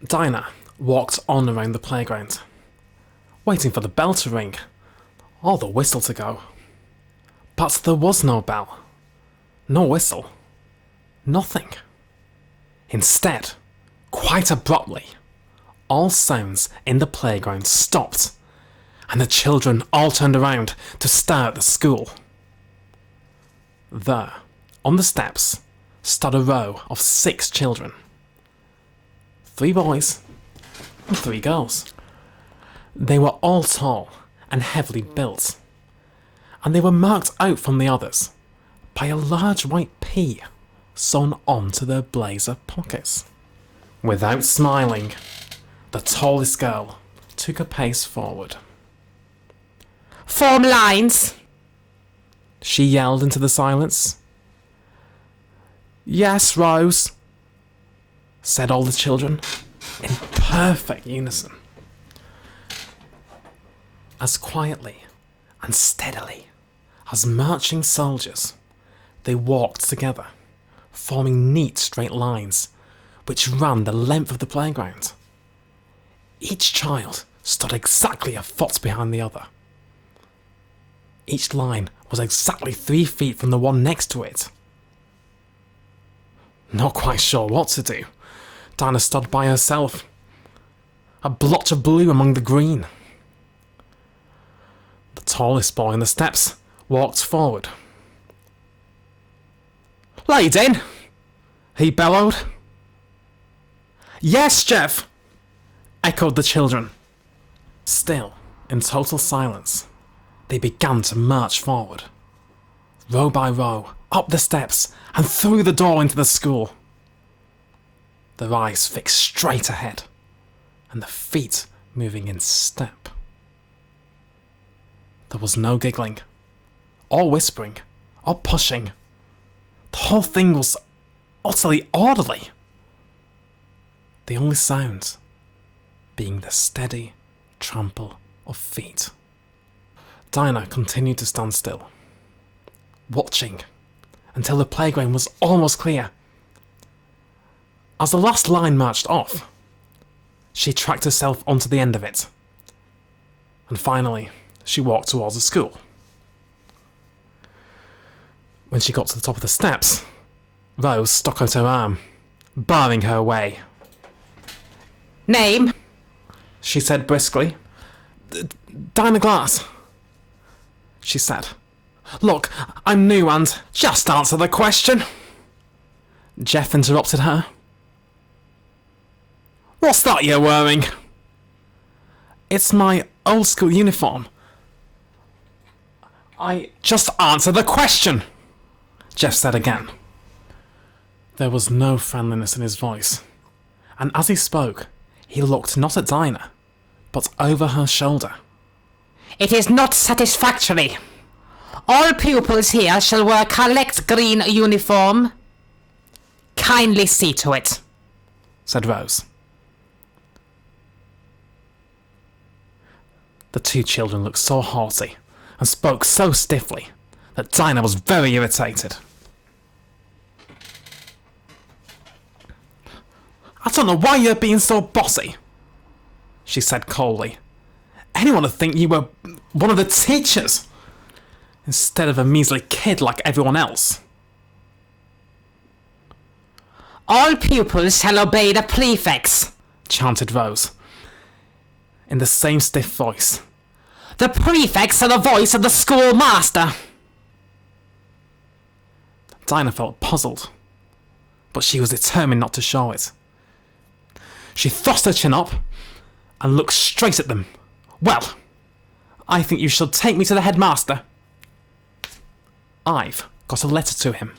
Dinah walked on around the playground, waiting for the bell to ring, or the whistle to go. But there was no bell, no whistle, nothing. Instead, quite abruptly, all sounds in the playground stopped, and the children all turned around to stare at the school. There, on the steps, stood a row of 6 children. 3 boys and 3 girls. They were all tall and heavily built, and they were marked out from the others by a large white P sewn onto their blazer pockets. Without smiling, the tallest girl took a pace forward. "Form lines!" She yelled into the silence. "Yes, Rose," said all the children, in perfect unison. As quietly and steadily as marching soldiers, they walked together, forming neat straight lines which ran the length of the playground. Each child stood exactly a foot behind the other. Each line was exactly 3 feet from the one next to it. Not quite sure what to do, Dinah stood by herself, a blotch of blue among the green. The tallest boy on the steps walked forward. "Laid in?" he bellowed. "Yes, Jeff," echoed the children. Still, in total silence, they began to march forward, row by row, up the steps and through the door into the school. Their eyes fixed straight ahead, and the feet moving in step. There was no giggling, or whispering, or pushing. The whole thing was utterly orderly. The only sound being the steady trample of feet. Dinah continued to stand still, watching until the playground was almost clear. As the last line marched off, she tracked herself onto the end of it, and finally she walked towards the school. When she got to the top of the steps, Rose stuck out her arm, barring her way. "Name?" she said briskly. "Dinah Glass," she said. "Look, I'm new and—" "Just answer the question." Jeff interrupted her. "What's that you're wearing?" "It's my old school uniform. Just answer the question," Jeff said again. There was no friendliness in his voice, and as he spoke, he looked not at Dinah, but over her shoulder. "It is not satisfactory. All pupils here shall wear correct green uniform. Kindly see to it," said Rose. The 2 children looked so haughty and spoke so stiffly that Dinah was very irritated. "I don't know why you're being so bossy," she said coldly. "Anyone would think you were one of the teachers, instead of a measly kid like everyone else." "All pupils shall obey the prefects," chanted Rose, in the same stiff voice. "The prefects are the voice of the schoolmaster." Dinah felt puzzled, but she was determined not to show it. She thrust her chin up and looked straight at them. "Well, I think you shall take me to the headmaster. I've got a letter to him."